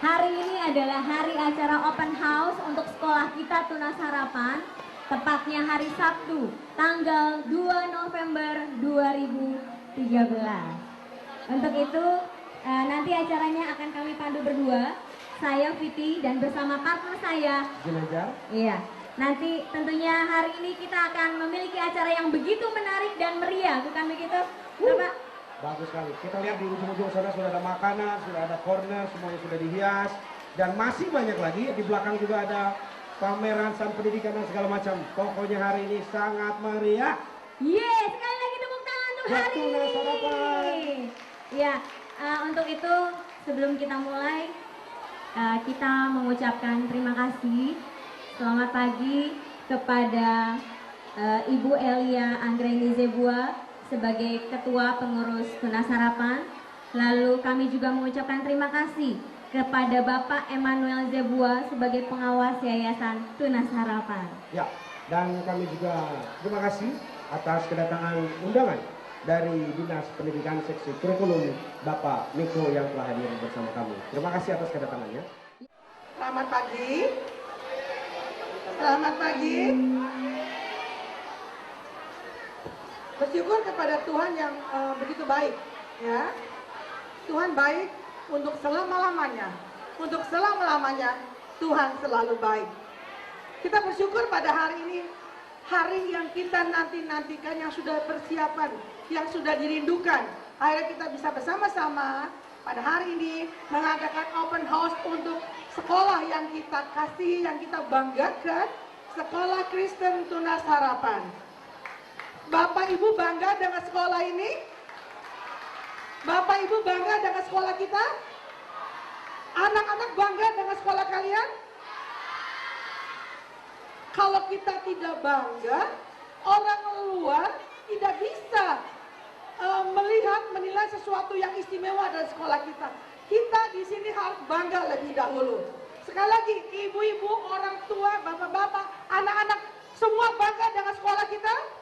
Hari ini adalah hari acara open house untuk sekolah kita Tunas Harapan, tepatnya hari Sabtu, tanggal 2 November 2013. Untuk itu, nanti acaranya akan kami pandu berdua, saya Viti dan bersama partner saya, Jenazah. Iya. Nanti tentunya hari ini kita akan memiliki acara yang begitu menarik dan meriah, bukan begitu, Bapak? Bagus sekali. Kita lihat di ujung-ujung sana sudah ada makanan, sudah ada corner, semuanya sudah dihias. Dan masih banyak lagi. Di belakang juga ada pameran san pendidikan dan segala macam. Pokoknya hari ini sangat meriah. Yes, sekali lagi tepuk tangan untuk hari ini. Ya, untuk itu sebelum kita mulai, kita mengucapkan terima kasih. Selamat pagi kepada Ibu Elia Anggreni Zebua sebagai Ketua Pengurus Tunas Harapan. Lalu kami juga mengucapkan terima kasih kepada Bapak Emmanuel Zebua sebagai Pengawas Yayasan Tunas Harapan. Ya, dan kami juga terima kasih atas kedatangan undangan dari Dinas Pendidikan Seksi Kurikulum Bapak Miko yang telah hadir bersama kami. Terima kasih atas kedatangannya. Selamat pagi. Selamat pagi. Bersyukur kepada Tuhan yang begitu baik, ya. Tuhan baik untuk selama-lamanya. Untuk selama-lamanya Tuhan selalu baik. Kita bersyukur pada hari ini, hari yang kita nanti-nantikan, yang sudah persiapan, yang sudah dirindukan. Akhirnya kita bisa bersama-sama pada hari ini mengadakan open house untuk sekolah yang kita kasih, yang kita banggakan, Sekolah Kristen Tunas Harapan. Bapak Ibu bangga dengan sekolah ini? Bapak Ibu bangga dengan sekolah kita? Anak-anak bangga dengan sekolah kalian? Kalau kita tidak bangga, orang luar tidak bisa melihat, menilai sesuatu yang istimewa dari sekolah kita. Kita di sini harus bangga lebih dahulu. Sekali lagi, ibu-ibu, orang tua, bapak-bapak, anak-anak, semua bangga dengan sekolah kita?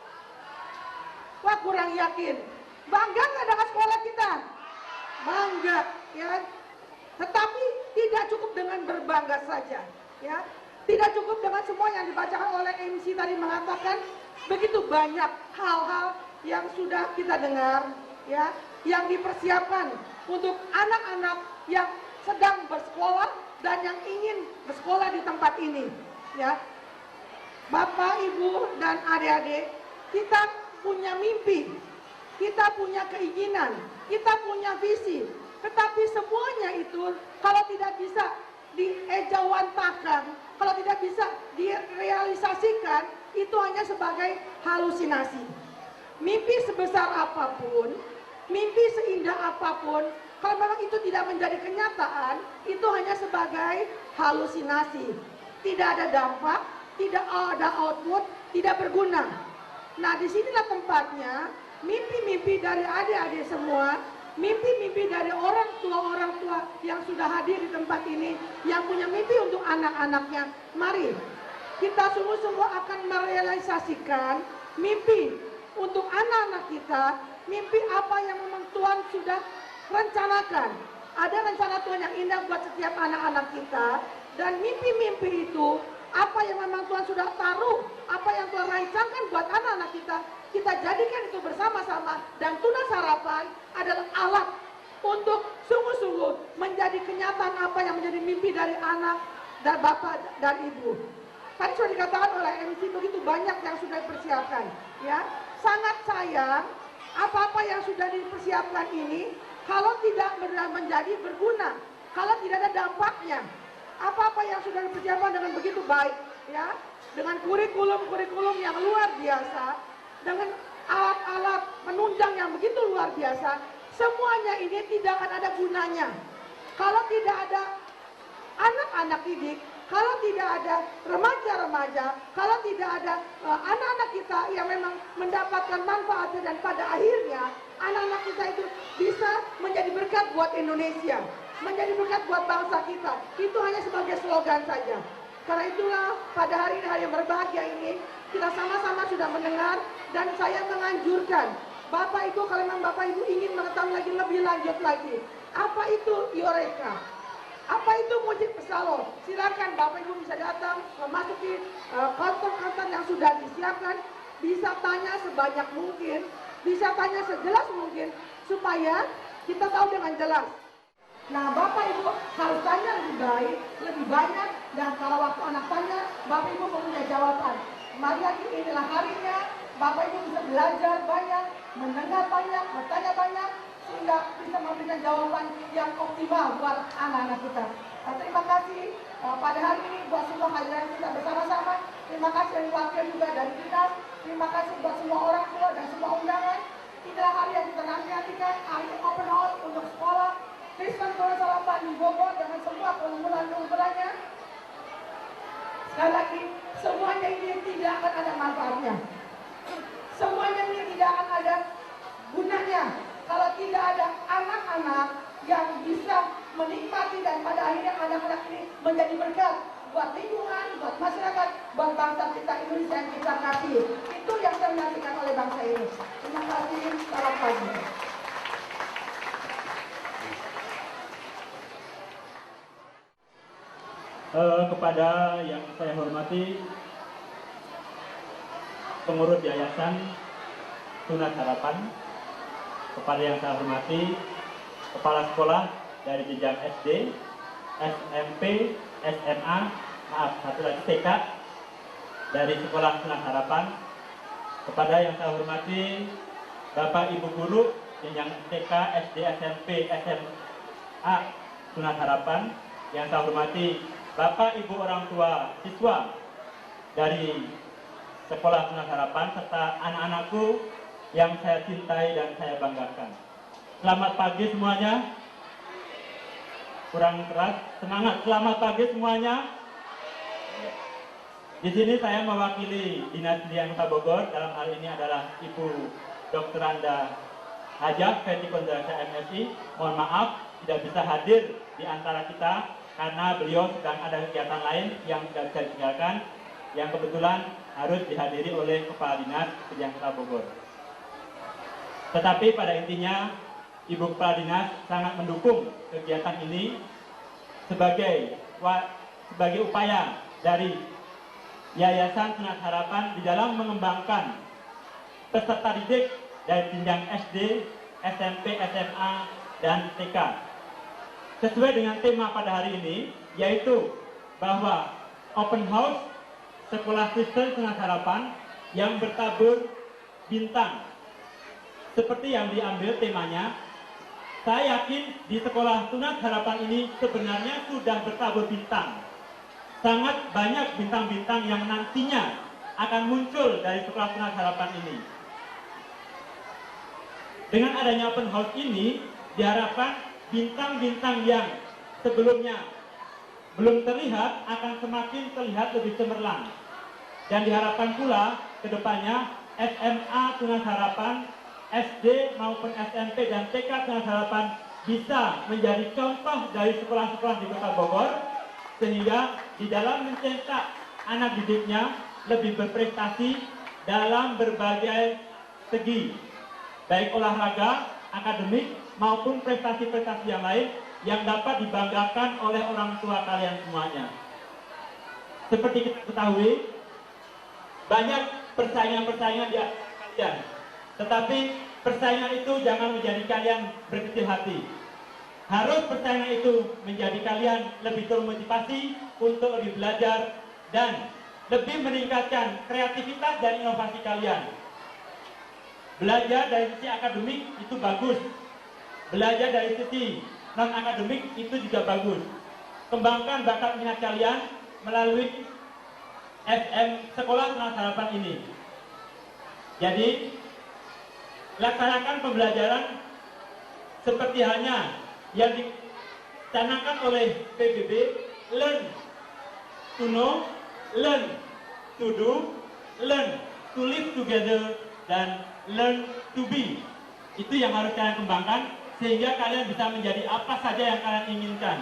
Wah, kurang yakin. Bangga nggak dengan sekolah kita? Bangga, ya. Tetapi tidak cukup dengan berbangga saja, ya. Tidak cukup dengan semua yang dibacakan oleh MC tadi mengatakan begitu banyak hal-hal yang sudah kita dengar, ya, yang dipersiapkan untuk anak-anak yang sedang bersekolah dan yang ingin bersekolah di tempat ini, ya. Bapak, Ibu, dan adik-adik, kita punya mimpi, kita punya keinginan, kita punya visi, tetapi semua betul, kalau tidak bisa diejawantahkan, kalau tidak bisa direalisasikan, itu hanya sebagai halusinasi. Mimpi sebesar apapun, mimpi seindah apapun, kalau memang itu tidak menjadi kenyataan, itu hanya sebagai halusinasi. Tidak ada dampak, tidak ada output, tidak berguna. Nah, disinilah tempatnya mimpi-mimpi dari adik-adik semua, mimpi-mimpi dari orang tua yang sudah hadir di tempat ini, yang punya mimpi untuk anak-anaknya. Mari, kita sungguh-sungguh akan merealisasikan mimpi untuk anak-anak kita, mimpi apa yang memang Tuhan sudah rencanakan. Ada rencana Tuhan yang indah buat setiap anak-anak kita, dan mimpi-mimpi itu, apa yang memang Tuhan sudah taruh, apa yang Tuhan rancangkan buat anak-anak kita jadikan itu bersama-sama. Dan Tunas Harapan adalah alat untuk sungguh-sungguh menjadi kenyataan apa yang menjadi mimpi dari anak dan bapak dan ibu. Tadi sudah dikatakan oleh MC, begitu banyak yang sudah dipersiapkan, ya. Sangat sayang apa-apa yang sudah dipersiapkan ini kalau tidak menjadi berguna, kalau tidak ada dampaknya. Apa-apa yang sudah dipersiapkan dengan begitu baik, ya, dengan kurikulum yang luar biasa, dengan alat-alat penunjang yang begitu luar biasa, semuanya ini tidak akan ada gunanya kalau tidak ada anak-anak didik, kalau tidak ada remaja-remaja, kalau tidak ada anak-anak kita yang memang mendapatkan manfaatnya, dan pada akhirnya anak-anak kita itu bisa menjadi berkat buat Indonesia, menjadi berkat buat bangsa kita. Itu hanya sebagai slogan saja. Karena itulah pada hari yang berbahagia ini kita sama-sama sudah mendengar, dan saya menganjurkan Bapak Ibu, kalau memang Bapak Ibu ingin mengetahui lagi lebih lanjut lagi, apa itu Eureka, apa itu Mujib Pesalo, silakan Bapak Ibu bisa datang memasuki kantor-kantor yang sudah disiapkan, bisa tanya sebanyak mungkin, bisa tanya sejelas mungkin, supaya kita tahu dengan jelas. Nah, Bapak Ibu harus tanya lebih baik, lebih banyak, dan kalau waktu anak tanya, Bapak Ibu mempunyai jawaban. Mari lagi, inilah harinya, Bapak Ibu bisa belajar banyak, mendengar banyak, bertanya banyak, sehingga bisa memberikan jawaban yang optimal buat anak-anak kita. Terima kasih pada hari ini buat semua hadirin kita bersama-sama. Terima kasih dari wakil juga dari dinas. Terima kasih buat semua orang tua dan semua undangan. Inilah hari yang kita nantikan, hari open house untuk sekolah Kristen Tunas Harapan di Bogor dengan semua keunggulan-keunggulannya. Sekali lagi, semuanya ini tidak akan ada manfaatnya. Semuanya ini tidak akan ada gunanya kalau tidak ada anak-anak yang bisa menikmati, dan pada akhirnya anak-anak ini menjadi berkat buat lingkungan, buat masyarakat, buat bangsa kita Indonesia yang kita kasih. Itu yang saya menantikan oleh bangsa ini. Terima kasih. Selamat pagi. Kepada yang saya hormati pengurus Yayasan Tunas Harapan, kepada yang saya hormati kepala sekolah dari jenjang SD, SMP, SMA, satu lagi TK dari sekolah Tunas Harapan, kepada yang saya hormati Bapak Ibu guru jenjang TK, SD, SMP, SMA Tunas Harapan, yang saya hormati Bapak Ibu orang tua siswa dari sekolah Tunas Harapan, serta anak-anakku yang saya cintai dan saya banggakan. Selamat pagi semuanya. Kurang keras, semangat. Selamat pagi semuanya. Di sini saya mewakili Dinas Pendidikan Kota Bogor, dalam hal ini adalah Ibu Dr. Anda Hajah Feti Kondrasya MSI. Mohon maaf tidak bisa hadir di antara kita karena beliau sedang ada kegiatan lain yang tidak bisa ditinggalkan, yang kebetulan harus dihadiri oleh Kepala Dinas Pendidikan Kota Bogor. Tetapi pada intinya Ibu Kepala Dinas sangat mendukung kegiatan ini sebagai upaya dari Yayasan Tunas Harapan di dalam mengembangkan peserta didik dari jenjang SD, SMP, SMA, dan TK. Sesuai dengan tema pada hari ini, yaitu bahwa open house sekolah Kristen Tunas Harapan yang bertabur bintang. Seperti yang diambil temanya, saya yakin di sekolah Tunas Harapan ini sebenarnya sudah bertabur bintang. Sangat banyak bintang-bintang yang nantinya akan muncul dari sekolah Tunas Harapan ini. Dengan adanya open house ini, diharapkan bintang-bintang yang sebelumnya belum terlihat akan semakin terlihat lebih cemerlang. Dan diharapkan pula ke depannya SMA Tunas Harapan, SD maupun SMP dan TK Tunas Harapan bisa menjadi contoh dari sekolah-sekolah di Kota Bogor, sehingga di dalam mencetak anak didiknya lebih berprestasi dalam berbagai segi, baik olahraga, akademik, maupun prestasi-prestasi yang lain yang dapat dibanggakan oleh orang tua kalian semuanya. Seperti kita ketahui, banyak persaingan-persaingan di antara kalian, tetapi persaingan itu jangan menjadi kalian berkecil hati. Harus persaingan itu menjadi kalian lebih termotivasi untuk lebih belajar dan lebih meningkatkan kreativitas dan inovasi kalian. Belajar dari sisi akademik itu bagus. Belajar dari sisi non-akademik itu juga bagus. Kembangkan bakat minat kalian melalui Sekolah Tunas Harapan ini. Jadi, laksanakan pembelajaran seperti halnya yang dicanangkan oleh PBB, learn to know, learn to do, learn to live together, dan learn to be. Itu yang harus kalian kembangkan sehingga kalian bisa menjadi apa saja yang kalian inginkan.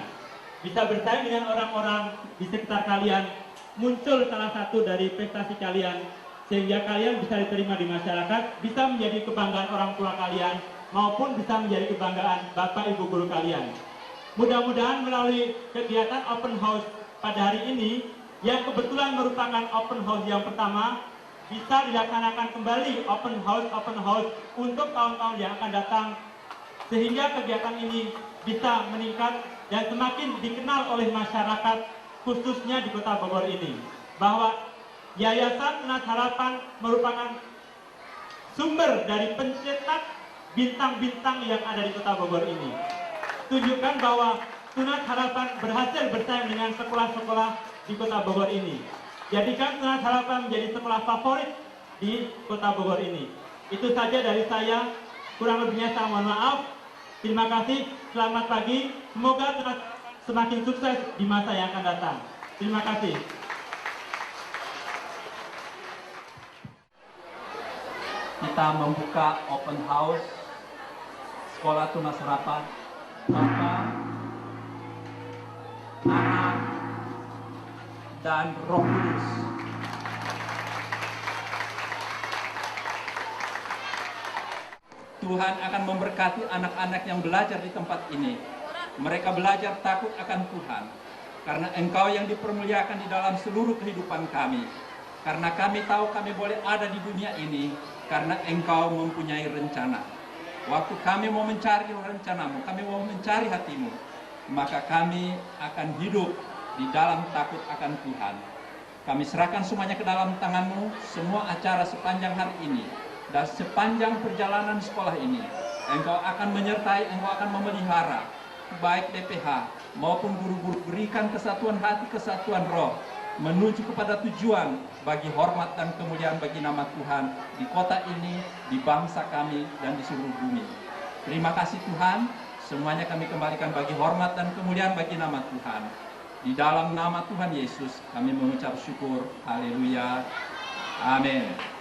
Bisa bersaing dengan orang-orang di sekitar kalian, muncul salah satu dari prestasi kalian sehingga kalian bisa diterima di masyarakat, bisa menjadi kebanggaan orang tua kalian maupun bisa menjadi kebanggaan Bapak Ibu guru kalian. Mudah-mudahan melalui kegiatan open house pada hari ini yang kebetulan merupakan open house yang pertama, bisa dilaksanakan kembali open house untuk tahun-tahun yang akan datang, sehingga kegiatan ini bisa meningkat dan semakin dikenal oleh masyarakat, khususnya di Kota Bogor ini, bahwa Yayasan Tunas Harapan merupakan sumber dari pencetak bintang-bintang yang ada di Kota Bogor ini. Tunjukkan bahwa Tunas Harapan berhasil bersaing dengan sekolah-sekolah di Kota Bogor ini. Jadikan Tunas Harapan menjadi sekolah favorit di Kota Bogor ini. Itu saja dari saya. Kurang lebihnya saya mohon maaf. Terima kasih. Selamat pagi. Semoga Tunas semakin sukses di masa yang akan datang. Terima kasih. Kita membuka open house Sekolah Tunas Harapan Bapa, Anak, dan Roh Kudus. Tuhan akan memberkati anak-anak yang belajar di tempat ini. Mereka belajar takut akan Tuhan, karena Engkau yang dipermuliakan di dalam seluruh kehidupan kami. Karena kami tahu kami boleh ada di dunia ini, karena Engkau mempunyai rencana. Waktu kami mau mencari rencanamu, kami mau mencari hatimu, maka kami akan hidup di dalam takut akan Tuhan. Kami serahkan semuanya ke dalam tangan-Mu, semua acara sepanjang hari ini, dan sepanjang perjalanan sekolah ini. Engkau akan menyertai, Engkau akan memelihara, baik DPH maupun guru-guru. Berikan kesatuan hati, kesatuan roh, menuju kepada tujuan bagi hormat dan kemuliaan bagi nama Tuhan di kota ini, di bangsa kami, dan di seluruh bumi. Terima kasih Tuhan, semuanya kami kembalikan bagi hormat dan kemuliaan bagi nama Tuhan. Di dalam nama Tuhan Yesus kami mengucap syukur. Haleluya. Amin.